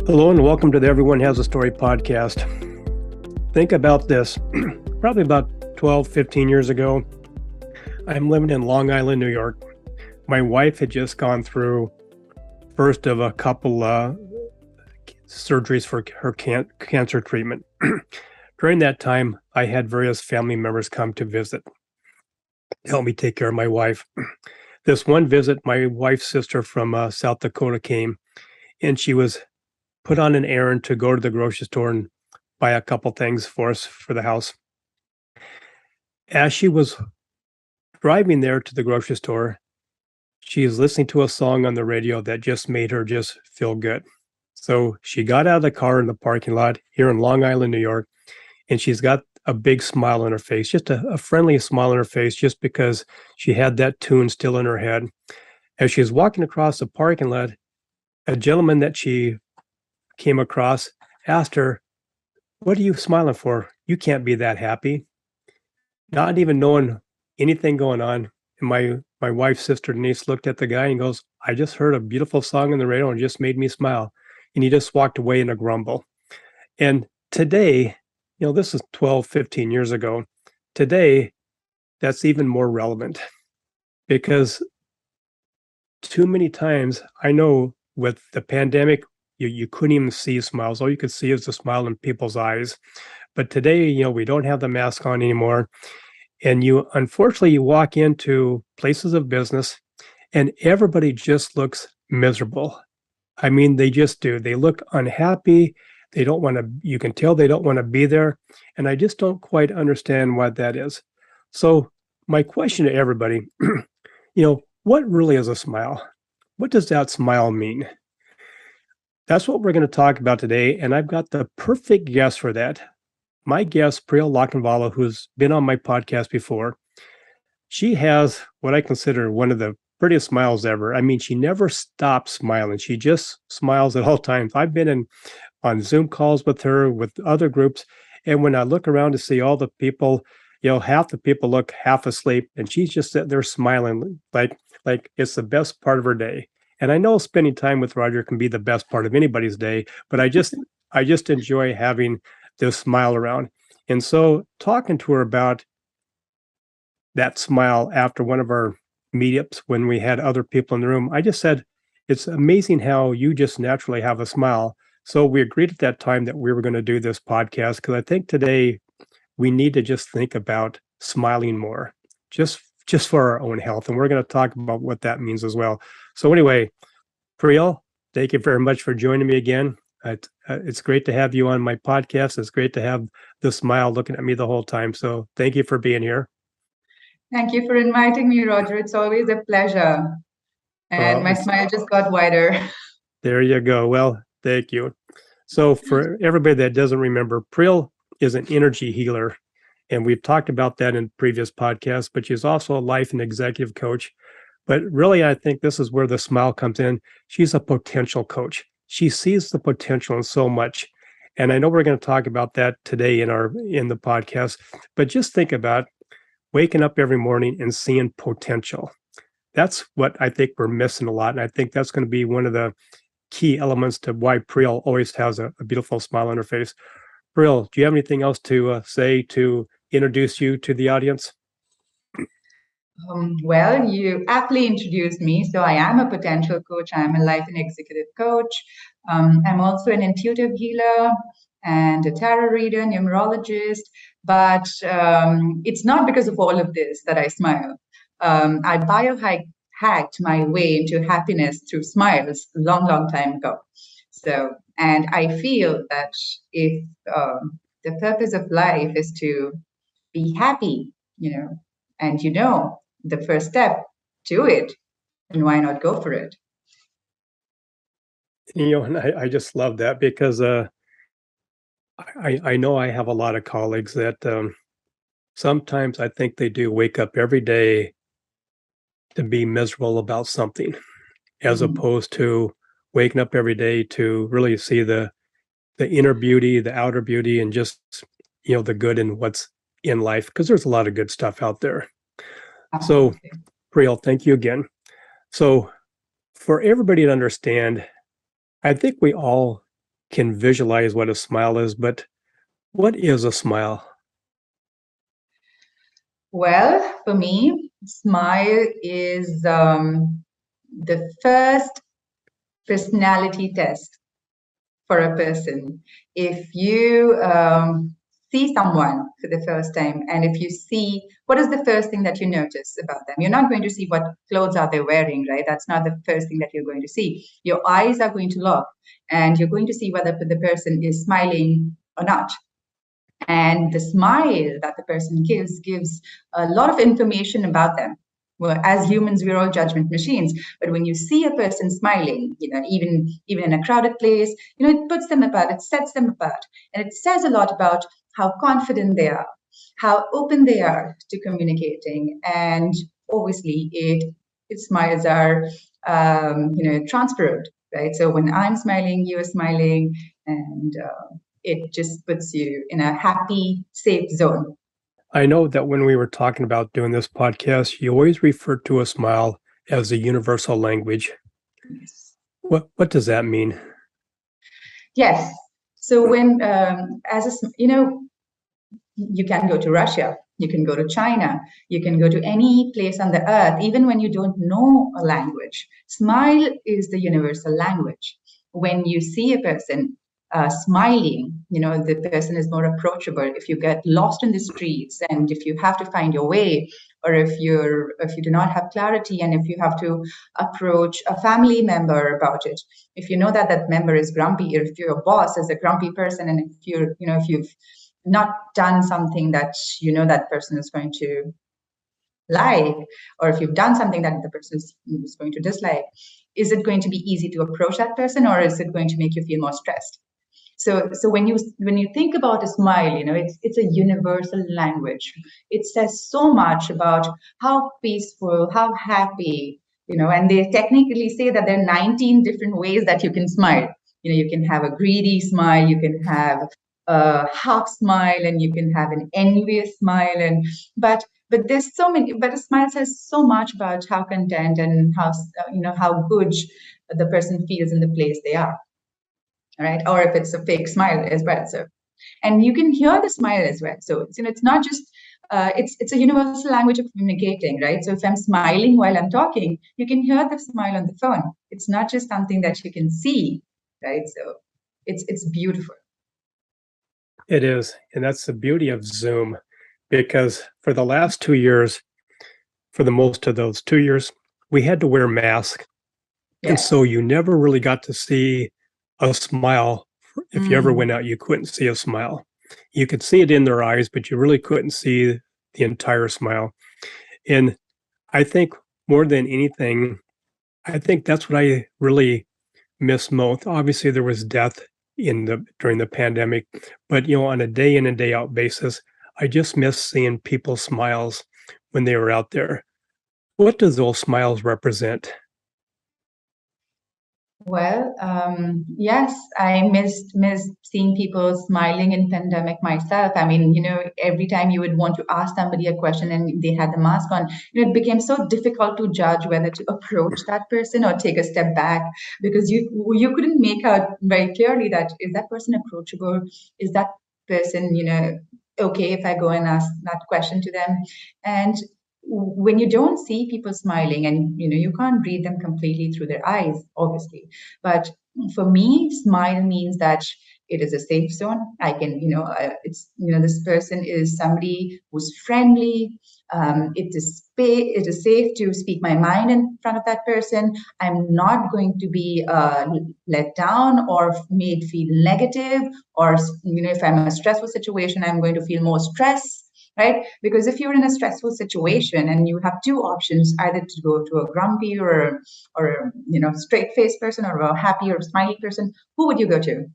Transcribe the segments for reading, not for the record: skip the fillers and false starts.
Hello and welcome to the Everyone Has a Story podcast. Think about this. Probably about 12, 15 years ago, I'm living in Long Island, New York. My wife had just gone through first of a couple surgeries for her cancer treatment. During that time, I had various family members come to visit, help me take care of my wife. This one visit, my wife's sister from South Dakota came, and she was put on an errand to go to the grocery store and buy a couple things for us for the house. As she was driving there to the grocery store, she is listening to a song on the radio that just made her just feel good. So she got out of the car in the parking lot here in Long Island, New York, and she's got a big smile on her face, just a friendly smile on her face, just because she had that tune still in her head. As she was walking across the parking lot, a gentleman that she came across asked her, "What are you smiling for? You can't be that happy." Not even knowing anything going on. And my wife's sister Denise looked at the guy and goes, "I just heard a beautiful song on the radio and it just made me smile." And he just walked away in a grumble. And today, this is 12, 15 years ago. Today, that's even more relevant because too many times, I know with the pandemic, you couldn't even see smiles. All you could see is the smile in people's eyes. But today, we don't have the mask on anymore. And unfortunately, you walk into places of business and everybody just looks miserable. I mean, they just do. They look unhappy. They don't want to, you can tell they don't want to be there. And I just don't quite understand what that is. So my question to everybody, what really is a smile? What does that smile mean? That's what we're going to talk about today, and I've got the perfect guest for that. My guest, Priyal Lokhandwala, who's been on my podcast before, she has what I consider one of the prettiest smiles ever. I mean, she never stops smiling. She just smiles at all times. I've been on Zoom calls with her, with other groups, and when I look around to see all the people, half the people look half asleep, and she's just sitting there smiling like it's the best part of her day. And I know spending time with Roger can be the best part of anybody's day, but I just enjoy having this smile around. And so talking to her about that smile after one of our meetups when we had other people in the room, I just said, it's amazing how you just naturally have a smile. So we agreed at that time that we were going to do this podcast because I think today we need to just think about smiling more, just for our own health. And we're going to talk about what that means as well. So anyway, Priyal, thank you very much for joining me again. It's great to have you on my podcast. It's great to have the smile looking at me the whole time. So thank you for being here. Thank you for inviting me, Roger. It's always a pleasure. And my smile just got wider. There you go. Well, thank you. So for everybody that doesn't remember, Priyal is an energy healer. And we've talked about that in previous podcasts, but she's also a life and executive coach. But really, I think this is where the smile comes in. She's a potential coach. She sees the potential in so much. And I know we're going to talk about that today in the podcast, but just think about waking up every morning and seeing potential. That's what I think we're missing a lot. And I think that's going to be one of the key elements to why Priyal always has a beautiful smile on her face. Priyal, do you have anything else to say to introduce you to the audience? Well, you aptly introduced me. So I am a potential coach. I'm a life and executive coach. I'm also an intuitive healer and a tarot reader, numerologist. But it's not because of all of this that I smile. I biohacked my way into happiness through smiles a long, long time ago. So, and I feel that if the purpose of life is to be happy, and the first step to it, and why not go for it? And I just love that because I know I have a lot of colleagues that sometimes I think they do wake up every day to be miserable about something, as opposed to waking up every day to really see the inner beauty, the outer beauty, and just the good in what's in life, because there's a lot of good stuff out there. So, Priyal, thank you again. So, for everybody to understand, I think we all can visualize what a smile is, but what is a smile? Well, for me, smile is the first personality test for a person. If you see someone for the first time, and if you see what is the first thing that you notice about them, you're not going to see what clothes are they wearing, right? That's not the first thing that you're going to see. Your eyes are going to look, and you're going to see whether the person is smiling or not. And the smile that the person gives a lot of information about them. Well, as humans, we're all judgment machines, but when you see a person smiling, even in a crowded place, it puts them apart, it sets them apart, and it says a lot about how confident they are, how open they are to communicating, and obviously its smiles are transparent, right? So when I'm smiling, you're smiling, and it just puts you in a happy, safe zone. I know that when we were talking about doing this podcast, you always referred to a smile as a universal language. Yes. What does that mean? Yes. So when, you can go to Russia, you can go to China, you can go to any place on the earth, even when you don't know a language. Smile is the universal language. When you see a person smiling, the person is more approachable. If you get lost in the streets and if you have to find your way, or if you do not have clarity and if you have to approach a family member about it, if you know that that member is grumpy, or if your boss is a grumpy person, and if you've not done something that that person is going to like, or if you've done something that the person is going to dislike, is it going to be easy to approach that person, or is it going to make you feel more stressed? So when you think about a smile, it's a universal language. It says so much about how peaceful, how happy, and they technically say that there are 19 different ways that you can smile. You can have a greedy smile, you can have a half smile, and you can have an envious smile, and but there's so many. But a smile says so much about how content and how good the person feels in the place they are, right? Or if it's a fake smile as well. So, and you can hear the smile as well. So it's not just it's a universal language of communicating, right? So if I'm smiling while I'm talking, you can hear the smile on the phone. It's not just something that you can see, right? So it's beautiful. It is, and that's the beauty of Zoom, because for the last 2 years, for the most of those 2 years, we had to wear masks, and Yes. so you never really got to see a smile. If you ever Mm. went out, you couldn't see a smile. You could see it in their eyes, but you really couldn't see the entire smile. And I think more than anything, I think that's what I really miss most. Obviously, there was death during the pandemic, but on a day in and day out basis, I just miss seeing people's smiles when they were out there. What does those smiles represent? Well, yes, I missed seeing people smiling in pandemic myself. I mean, every time you would want to ask somebody a question and they had the mask on, it became so difficult to judge whether to approach that person or take a step back, because you couldn't make out very clearly that is that person approachable, is that person okay if I go and ask that question to them. And when you don't see people smiling, and you can't read them completely through their eyes, obviously, but for me, smile means that it is a safe zone. I can, it's, this person is somebody who's friendly. It is safe to speak my mind in front of that person. I'm not going to be let down or made feel negative, or if I'm in a stressful situation, I'm going to feel more stress, right? Because if you're in a stressful situation and you have two options, either to go to a grumpy or straight faced person, or a happy or smiley person, who would you go to?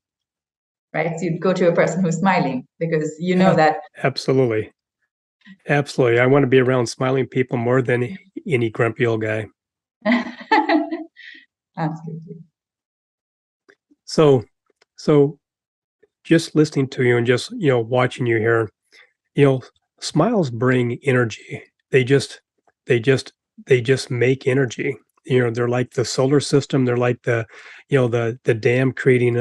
Right? So you'd go to a person who's smiling, because you know Ab- that. Absolutely. Absolutely. I want to be around smiling people more than any grumpy old guy. Absolutely. So, so just listening to you and just, watching you here, you know, smiles bring energy. They just, they just make energy. They're like the solar system. They're like the dam creating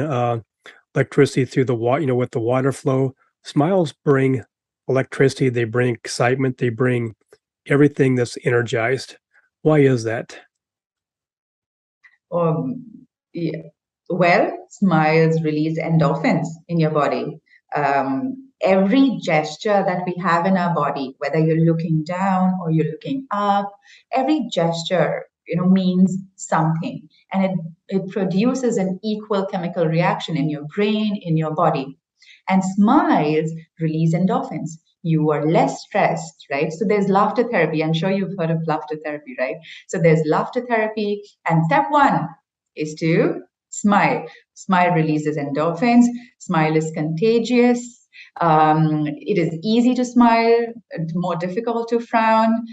electricity through the water, with the water flow. Smiles bring electricity, they bring excitement, they bring everything that's energized. Why is that? Um, yeah. Well, smiles release endorphins in your body. Every gesture that we have in our body, whether you're looking down or you're looking up, every gesture, means something, and it produces an equal chemical reaction in your brain, in your body. And smiles release endorphins. You are less stressed, right? So there's laughter therapy. I'm sure you've heard of laughter therapy, right? So there's laughter therapy, and step one is to smile. Smile releases endorphins. Smile is contagious. It is easy to smile, more difficult to frown.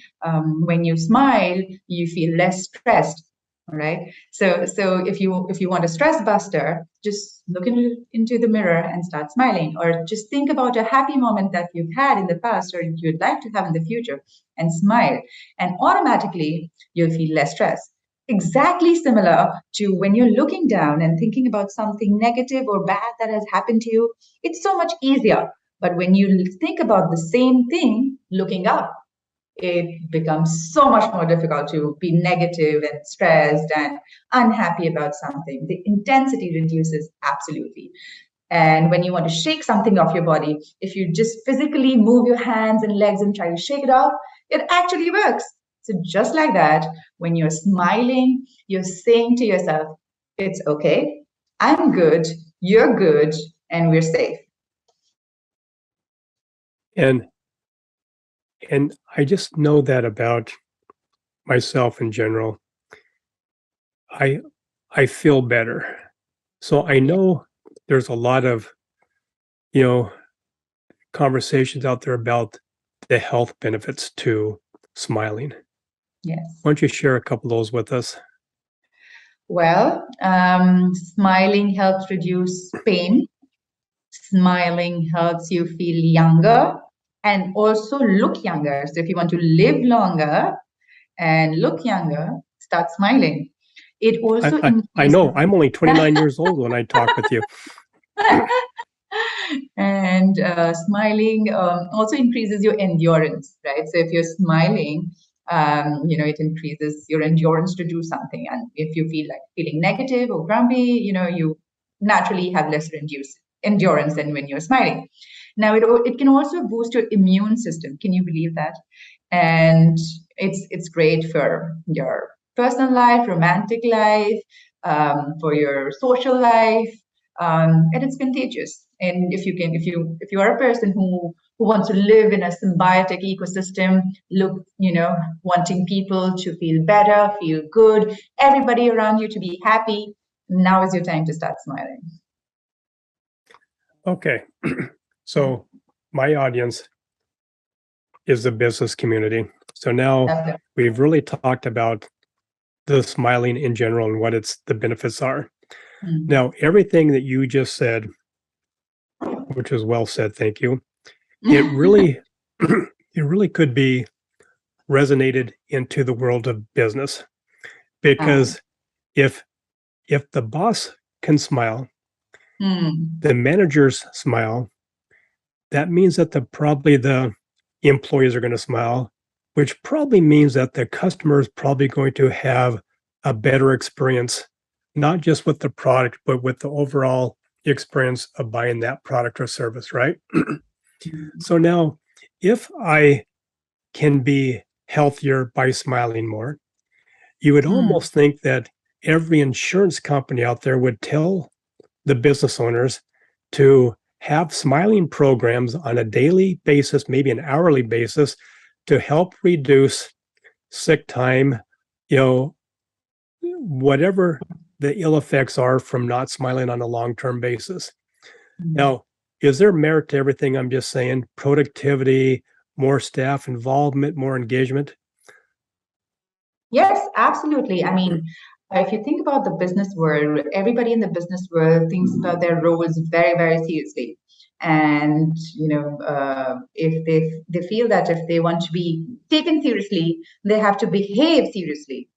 When you smile, you feel less stressed. All right. So if you want a stress buster, just look into the mirror and start smiling, or just think about a happy moment that you've had in the past or you'd like to have in the future, and smile, and automatically you'll feel less stress. Exactly similar to when you're looking down and thinking about something negative or bad that has happened to you, it's so much easier. But when you think about the same thing looking up, it becomes so much more difficult to be negative and stressed and unhappy about something. The intensity reduces absolutely. And when you want to shake something off your body, if you just physically move your hands and legs and try to shake it off, it actually works. So, just like that, when you're smiling, you're saying to yourself, it's okay, I'm good, you're good, and we're safe. And and I just know that about myself in general. I I feel better. So I Yeah. know there's a lot of, you know, conversations out there about the health benefits to smiling. Yes. Why don't you share a couple of those with us? Well, smiling helps reduce pain. Smiling helps you feel younger and also look younger. So if you want to live longer and look younger, start smiling. It also I increases. know. I'm only 29 years old when I talk with you. And smiling also increases your endurance, right? So if you're smiling, it increases your endurance to do something. And if you feel like feeling negative or grumpy, you naturally have less endurance than when you're smiling. Now, it can also boost your immune system. Can you believe that? And it's great for your personal life, romantic life, for your social life, and it's contagious. And if you are a person who wants to live in a symbiotic ecosystem, wanting people to feel better, feel good, everybody around you to be happy, now is your time to start smiling. Okay. So my audience is the business community. So now Okay. we've really talked about the smiling in general and what the benefits are. Mm. Now, everything that you just said, which was well said, thank you. It really it really could be resonated into the world of business, Absolutely. because if the boss can smile, Mm. the managers smile, that means that the employees are going to smile, which probably means that the customer is probably going to have a better experience, not just with the product, but with the overall experience of buying that product or service, right? So now, if I can be healthier by smiling more, you would Mm. almost think that every insurance company out there would tell the business owners to have smiling programs on a daily basis, maybe an hourly basis, to help reduce sick time, you know, whatever the ill effects are from not smiling on a long-term basis. Mm. Now, is there merit to everything I'm just saying? Productivity, more staff involvement, more engagement? Yes, absolutely. I mean, if you think about the business world, everybody in the business world thinks about their roles very, very seriously. And if they feel that if they want to be taken seriously, they have to behave seriously.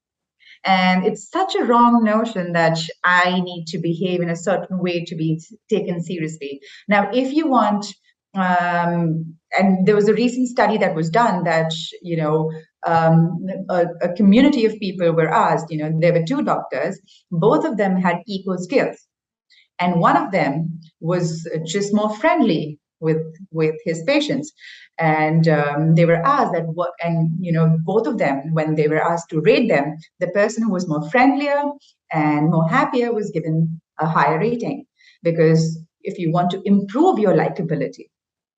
And it's such a wrong notion that I need to behave in a certain way to be taken seriously. Now, if you want, and there was a recent study that was done that, a community of people were asked, there were two doctors, both of them had equal skills. And one of them was just more friendly with his patients, and they were asked that what, and both of them, when they were asked to rate them, the person who was more friendlier and more happier was given a higher rating. Because if you want to improve your likability,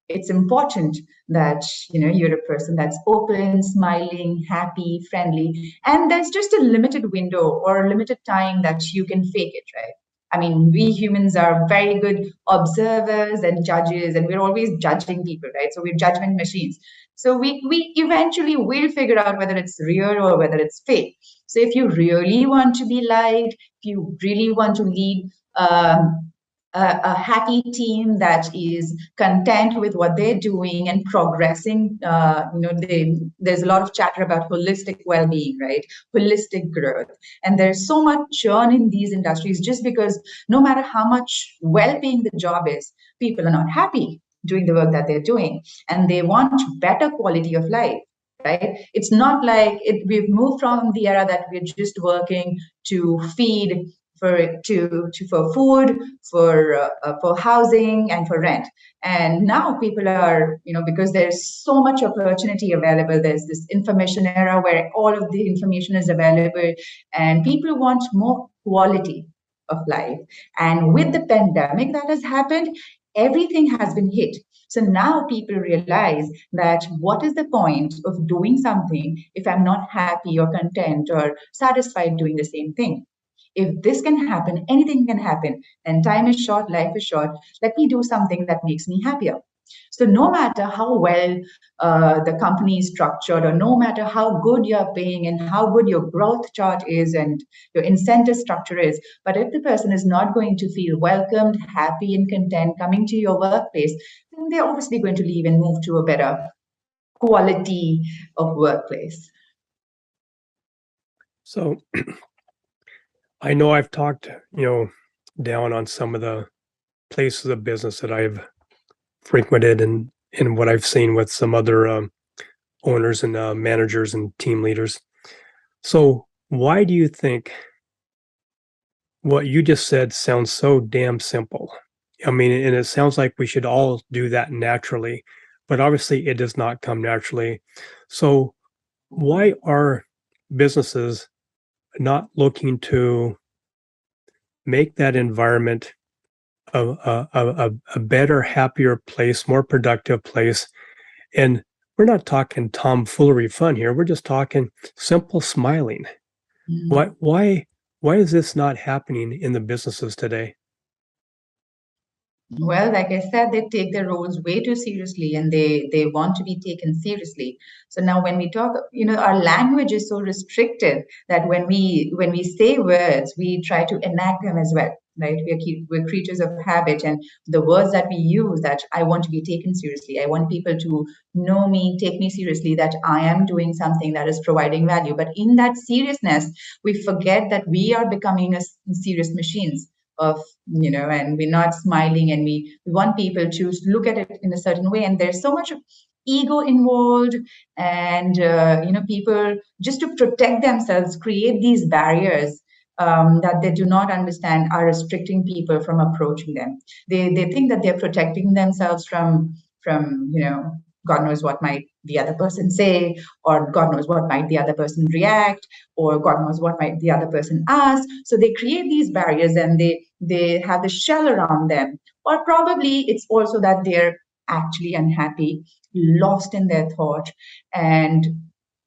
it's important that you're a person that's open, smiling, happy, friendly, and there's just a limited window or a limited time that you can fake it, right? I mean, we humans are very good observers and judges, and we're always judging people, right? So we're judgment machines. So we eventually will figure out whether it's real or whether it's fake. So if you really want to be liked, if you really want to lead a happy team that is content with what they're doing and progressing. There's a lot of chatter about holistic well-being, right? Holistic growth. And there's so much churn in these industries just because no matter how much well-paying the job is, people are not happy doing the work that they're doing. And they want better quality of life. Right? It's not like we've moved from the era that we're just working to feed for food, for housing, and for rent. And now people are, because there's so much opportunity available. There's this information era where all of the information is available, and people want more quality of life. And with the pandemic that has happened, everything has been hit. So now people realize that what is the point of doing something if I'm not happy or content or satisfied doing the same thing? If this can happen, anything can happen, and time is short, life is short, let me do something that makes me happier. So no matter how well the company is structured, or no matter how good you're paying and how good your growth chart is and your incentive structure is, but if the person is not going to feel welcomed, happy, and content coming to your workplace, then they're obviously going to leave and move to a better quality of workplace. So I know I've talked, down on some of the places of business that I've frequented and what I've seen with some other owners and managers and team leaders. So why do you think what you just said sounds so damn simple? I mean, and it sounds like we should all do that naturally, but obviously it does not come naturally. So why are businesses not looking to make that environment a better, happier place, more productive place? And we're not talking tomfoolery fun here. We're just talking simple smiling. Mm. Why is this not happening in the businesses today? Well, like I said, they take their roles way too seriously, and they want to be taken seriously. So now when we talk, our language is so restricted that when we say words, we try to enact them as well. Right? We're creatures of habit, and the words that we use, that I want to be taken seriously, I want people to know me, take me seriously, that I am doing something that is providing value. But in that seriousness, we forget that we are becoming serious machines of, and we're not smiling, and we want people to look at it in a certain way. And there's so much ego involved, and people, just to protect themselves, create these barriers that they do not understand are restricting people from approaching them. They think that they're protecting themselves from God knows what might the other person say, or God knows what might the other person react, or God knows what might the other person ask. So they create these barriers, and they have the shell around them. Or probably it's also that they're actually unhappy, lost in their thought, and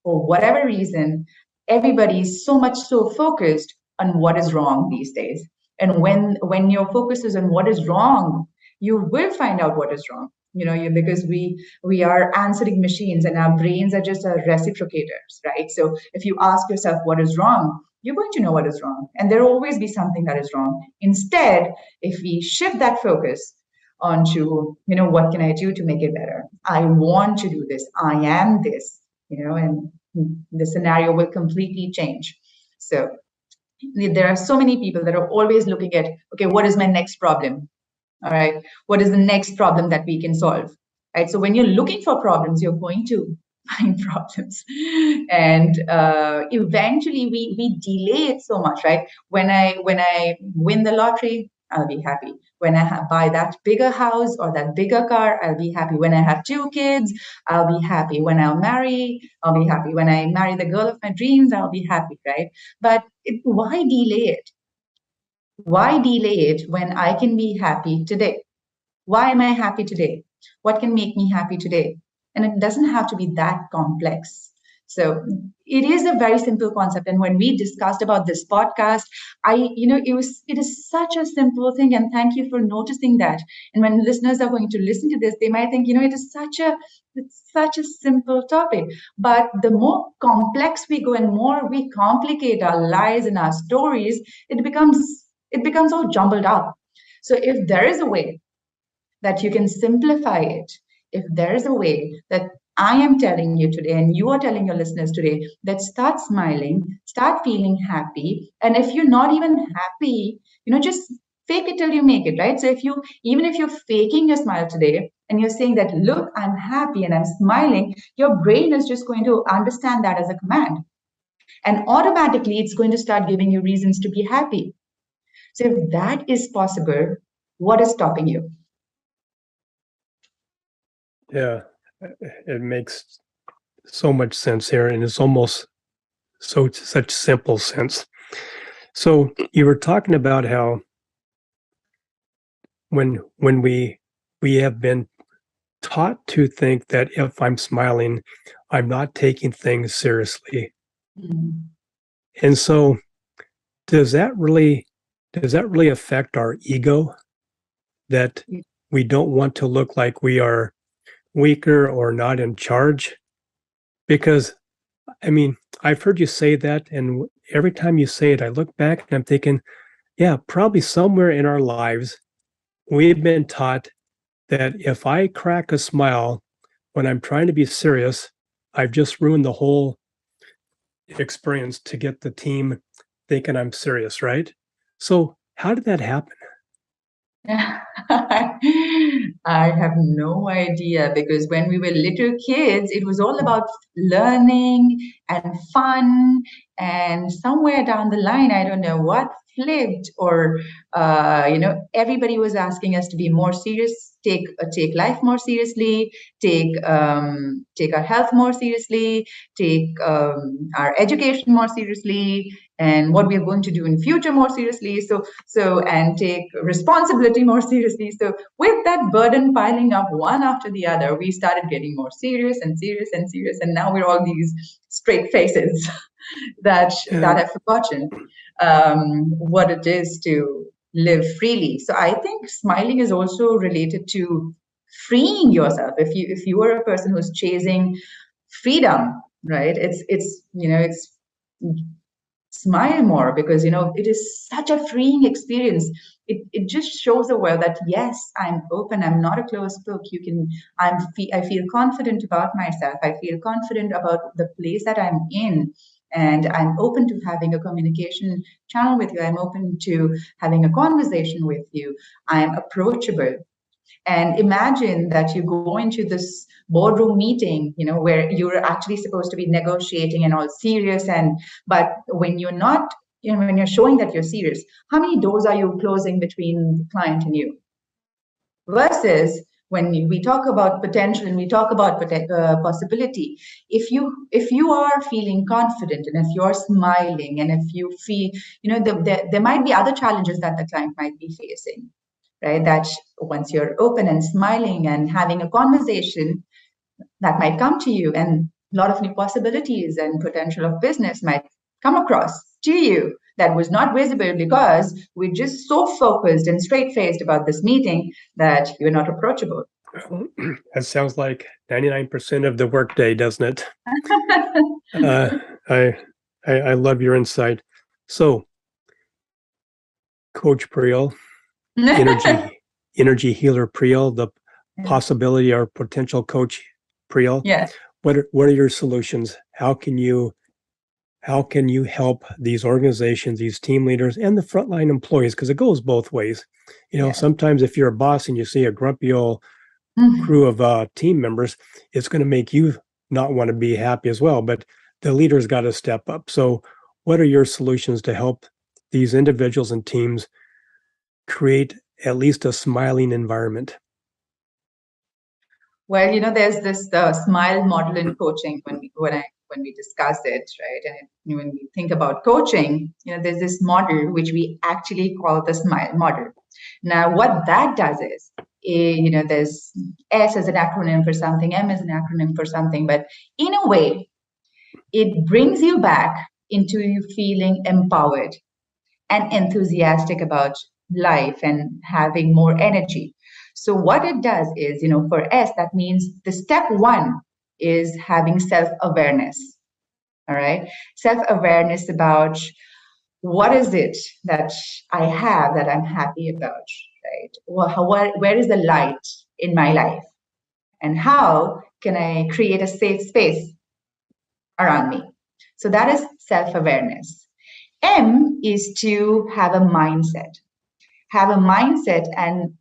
for whatever reason, everybody is so much so focused on what is wrong these days. And when your focus is on what is wrong, you will find out what is wrong. Because we are answering machines, and our brains are just reciprocators, right? So if you ask yourself what is wrong, you're going to know what is wrong, and there will always be something that is wrong. Instead, if we shift that focus onto, what can I do to make it better? I want to do this. I am this, and the scenario will completely change. So there are so many people that are always looking at, okay, what is my next problem? All right, what is the next problem that we can solve? Right. So when you're looking for problems, you're going to find problems, and eventually we delay it so much. Right. When I win the lottery, I'll be happy. When I buy that bigger house or that bigger car, I'll be happy. When I have 2 kids, I'll be happy. When I'll marry, I'll be happy. When I marry the girl of my dreams, I'll be happy. Right. But why delay it? Why delay it when I can be happy today? Why am I happy today? What can make me happy today? And it doesn't have to be that complex. So it is a very simple concept. And when we discussed about this podcast, it is such a simple thing. And thank you for noticing that. And when listeners are going to listen to this, they might think, it's such a simple topic. But the more complex we go and more we complicate our lives and our stories, it becomes all jumbled up. So if there is a way that you can simplify it, if there is a way that I am telling you today and you are telling your listeners today, that start smiling, start feeling happy. And if you're not even happy, just fake it till you make it, right? So even if you're faking your smile today and you're saying that, look, I'm happy and I'm smiling, your brain is just going to understand that as a command. And automatically it's going to start giving you reasons to be happy. So if that is possible, what is stopping you? Yeah, it makes so much sense here, and it's almost such simple sense. So you were talking about how when we have been taught to think that if I'm smiling, I'm not taking things seriously. Mm. And so does that really affect our ego, that we don't want to look like we are weaker or not in charge? Because I mean, I've heard you say that, and every time you say it, I look back and I'm thinking, yeah, probably somewhere in our lives, we've been taught that if I crack a smile when I'm trying to be serious, I've just ruined the whole experience to get the team thinking I'm serious, right? So, how did that happen? I have no idea, because when we were little kids, it was all about learning and fun. And somewhere down the line, I don't know what flipped, or everybody was asking us to be more serious, take life more seriously, take our health more seriously, take our education more seriously, and what we are going to do in future more seriously. And take responsibility more seriously. So with that burden piling up one after the other, we started getting more serious and serious and serious, and now we're all these straight faces that have forgotten what it is to live freely. So I think smiling is also related to freeing yourself. If you are a person who's chasing freedom, right? It's smile more, because it is such a freeing experience. It just shows the world that, yes, I'm open, I'm not a closed book. I feel confident about myself, I feel confident about the place that I'm in, and I'm open to having a communication channel with you, I'm open to having a conversation with you, I'm approachable. And imagine that you go into this boardroom meeting, where you're actually supposed to be negotiating and all serious. But when you're not, when you're showing that you're serious, how many doors are you closing between the client and you? Versus when we talk about potential and we talk about possibility, if you are feeling confident, and if you're smiling, and if you feel, there might be other challenges that the client might be facing, right? That once you're open and smiling and having a conversation, that might come to you, and a lot of new possibilities and potential of business might come across to you that was not visible, because we're just so focused and straight faced about this meeting that you're not approachable. That sounds like 99% of the workday, doesn't it? Uh, I, I love your insight. So, Coach Priyal, energy healer Priyal, the possibility or potential coach Priyal. Yeah. What are your solutions? How can you how can you help these organizations, these team leaders, and the frontline employees? Because it goes both ways. Yeah. Sometimes if you're a boss and you see a grumpy old crew of team members, it's going to make you not want to be happy as well. But the leader's got to step up. So, what are your solutions to help these individuals and teams create at least a smiling environment? Well, there's this smile model in coaching when we discuss it, right? And when we think about coaching, there's this model which we actually call the smile model. Now, what that does is, there's S as an acronym for something, M as an acronym for something, but in a way, it brings you back into you feeling empowered and enthusiastic about life and having more energy. So what it does is, for S, that means the step one is having self-awareness. All right. Self-awareness about what is it that I have that I'm happy about, right? Where is the light in my life? And how can I create a safe space around me? So that is self-awareness. M is to have a mindset and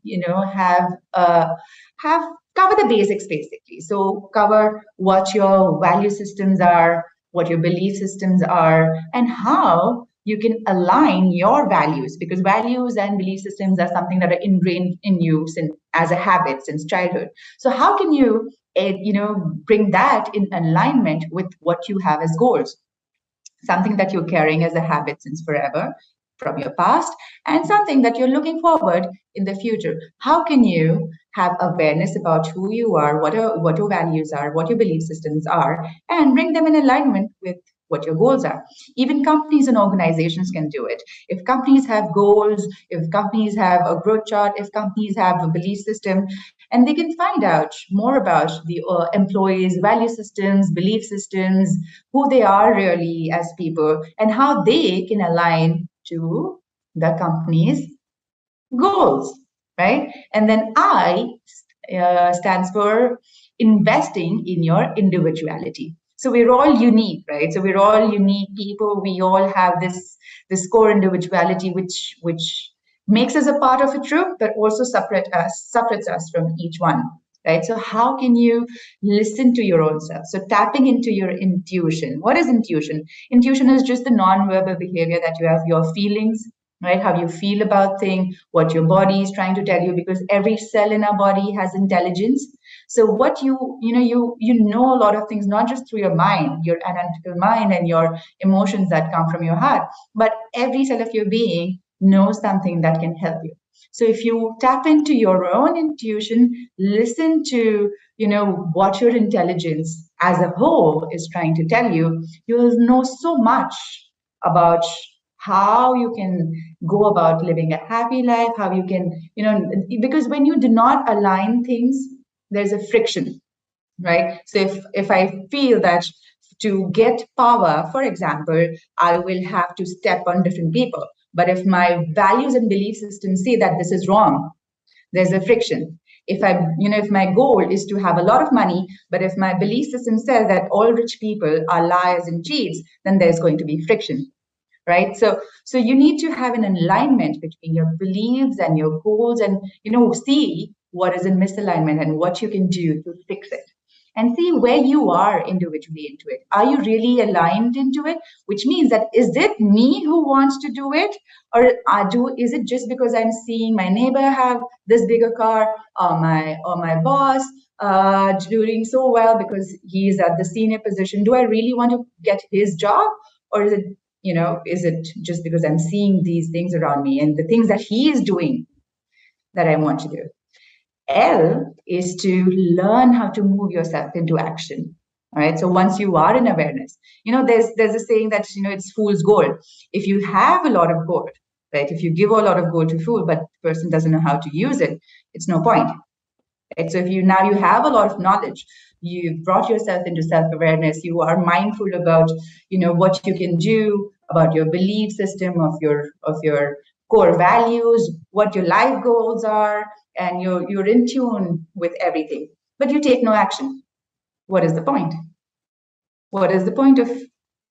have cover the basics basically. So cover what your value systems are, what your belief systems are, and how you can align your values, because values and belief systems are something that are ingrained in you as a habit since childhood. So how can you bring that in alignment with what you have as goals, something that you're carrying as a habit since forever from your past, and something that you're looking forward in the future. How can you have awareness about who you are, what your values are, what your belief systems are, and bring them in alignment with what your goals are? Even companies and organizations can do it. If companies have goals, if companies have a growth chart, if companies have a belief system, and they can find out more about the employees' value systems, belief systems, who they are really as people, and how they can align to the company's goals, right? And then I stands for investing in your individuality. So we're all unique, right? So we're all unique people. We all have this core individuality, which makes us a part of a group, but also separates us from each one, right? So how can you listen to your own self? So tapping into your intuition. What is intuition? Intuition is just the non-verbal behavior that you have, your feelings, right? How you feel about things, what your body is trying to tell you, because every cell in our body has intelligence. So what you know a lot of things, not just through your mind, your analytical mind and your emotions that come from your heart, but every cell of your being knows something that can help you. So if you tap into your own intuition, listen to what your intelligence as a whole is trying to tell you, you'll know so much about how you can go about living a happy life, how you can, because when you do not align things, there's a friction, right? So if I feel that to get power, for example, I will have to step on different people. But if my values and belief systems say that this is wrong, there's a friction. If my goal is to have a lot of money, but if my belief system says that all rich people are liars and cheats, then there's going to be friction, right? So you need to have an alignment between your beliefs and your goals, and see what is in misalignment and what you can do to fix it, and see where you are individually into it. Are you really aligned into it? Which means that, is it me who wants to do it, or is it just because I'm seeing my neighbor have this bigger car, or my boss doing so well because he's at the senior position? Do I really want to get his job, or is it just because I'm seeing these things around me and the things that he is doing that I want to do? L is to learn how to move yourself into action. All right. So once you are in awareness, there's a saying that it's fool's gold. If you have a lot of gold, right? If you give a lot of gold to fool, but the person doesn't know how to use it, it's no point. Right? So if you have a lot of knowledge, you've brought yourself into self-awareness, you are mindful about what you can do, about your belief system, of your core values, what your life goals are, and you're in tune with everything, but you take no action. What is the point? What is the point of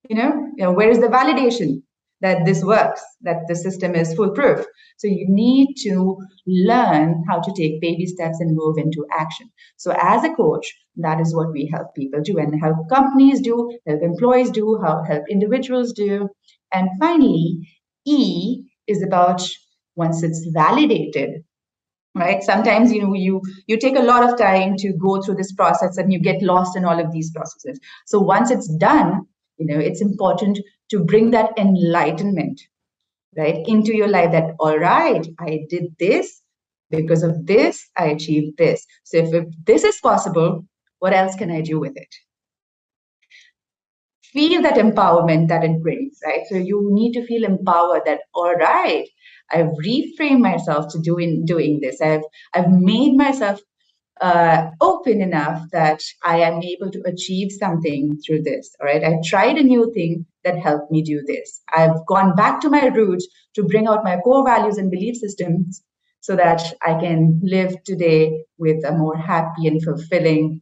Where is the validation that this works, that the system is foolproof? So you need to learn how to take baby steps and move into action. So as a coach, that is what we help people do and help companies do, help employees do, help individuals do. And finally, E is about once it's validated, right? Sometimes you take a lot of time to go through this process and you get lost in all of these processes. So once it's done, it's important to bring that enlightenment, right, into your life, that all right, I did this, because of this I achieved this. So if this is possible, what else can I do with it? Feel that empowerment that it brings, right? So you need to feel empowered that, all right, I've reframed myself to doing this. I've made myself open enough that I am able to achieve something through this. All right, I tried a new thing that helped me do this. I've gone back to my roots to bring out my core values and belief systems so that I can live today with a more happy and fulfilling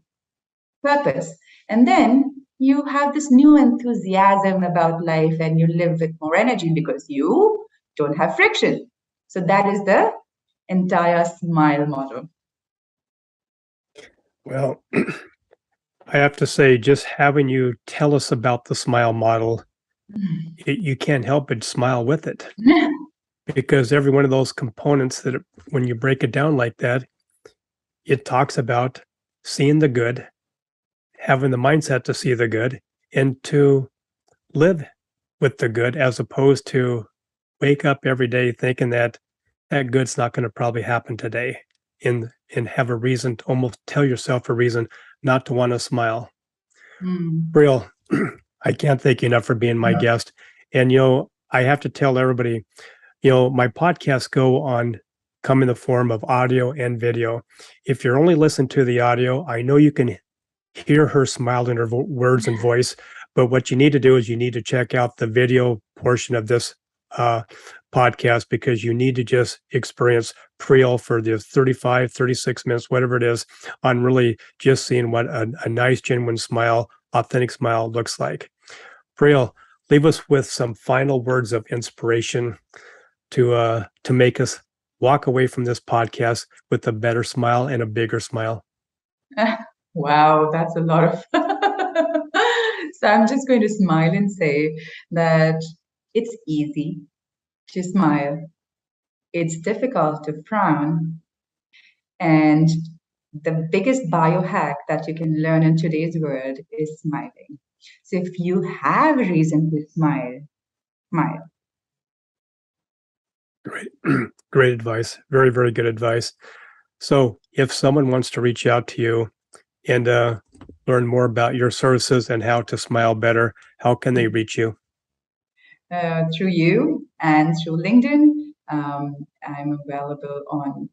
purpose. And then you have this new enthusiasm about life and you live with more energy because you don't have friction. So that is the entire SMILE model. Well, I have to say, just having you tell us about the SMILE model, you can't help but smile with it. Because every one of those components that when you break it down like that, it talks about seeing the good, having the mindset to see the good, and to live with the good, as opposed to wake up every day thinking that good's not going to probably happen today, and have a reason to almost tell yourself a reason not to want to smile. Priyal, I can't thank you enough for being my guest. And, I have to tell everybody, my podcasts come in the form of audio and video. If you're only listening to the audio, I know you can hear her smile in her words and voice, but what you need to do is you need to check out the video portion of this podcast, because you need to just experience Priyal for the 35, 36 minutes, whatever it is, on really just seeing what a nice, genuine smile, authentic smile looks like. Priyal, leave us with some final words of inspiration to make us walk away from this podcast with a better smile and a bigger smile. Wow, that's a lot of. So I'm just going to smile and say that it's easy to smile. It's difficult to frown. And the biggest biohack that you can learn in today's world is smiling. So if you have a reason to smile, smile. Great advice. Very, very good advice. So if someone wants to reach out to you and learn more about your services and how to smile better, how can they reach you? Through you and through LinkedIn. I'm available on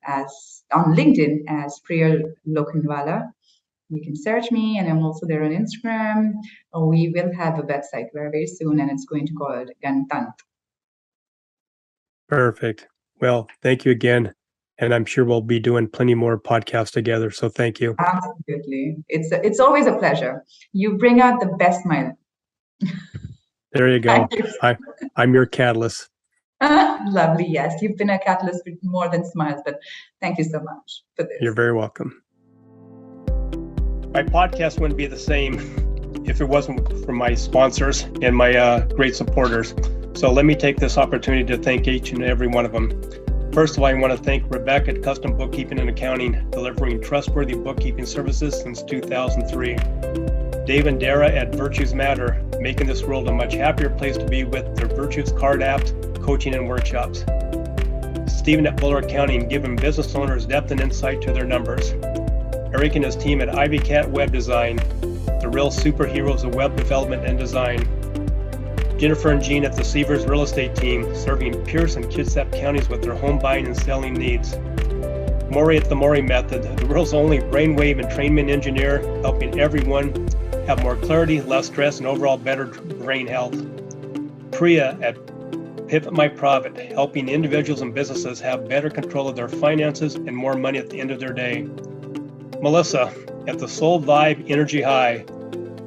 LinkedIn as Priyal Lokhandwala. You can search me, and I'm also there on Instagram. We will have a website very, very soon, and it's going to be called Gantant. Perfect. Well, thank you again. And I'm sure we'll be doing plenty more podcasts together. So thank you. Absolutely. It's always a pleasure. You bring out the best smile. There you go. I'm your catalyst. Lovely. Yes, you've been a catalyst with more than smiles, but thank you so much for this. You're very welcome. My podcast wouldn't be the same if it wasn't for my sponsors and my great supporters. So let me take this opportunity to thank each and every one of them. First of all, I want to thank Rebecca at Custom Bookkeeping and Accounting, delivering trustworthy bookkeeping services since 2003. Dave and Dara at Virtues Matter, making this world a much happier place to be with their Virtues card apps, coaching and workshops. Stephen at Buller Accounting, giving business owners depth and insight to their numbers. Eric and his team at Ivy Cat Web Design, the real superheroes of web development and design. Jennifer and Jean at the Seavers Real Estate Team, serving Pierce and Kitsap counties with their home buying and selling needs. Maury at the Maury Method, the world's only brainwave entrainment engineer, helping everyone have more clarity, less stress, and overall better brain health. Priya at Pivot My Profit, helping individuals and businesses have better control of their finances and more money at the end of their day. Melissa at the Soul Vibe Energy High,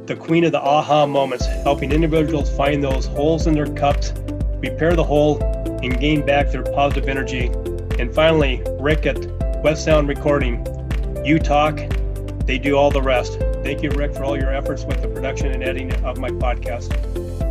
the queen of the aha moments, helping individuals find those holes in their cups, repair the hole, and gain back their positive energy. And finally, Rick at West Sound Recording. You talk, they do all the rest. Thank you, Rick, for all your efforts with the production and editing of my podcast.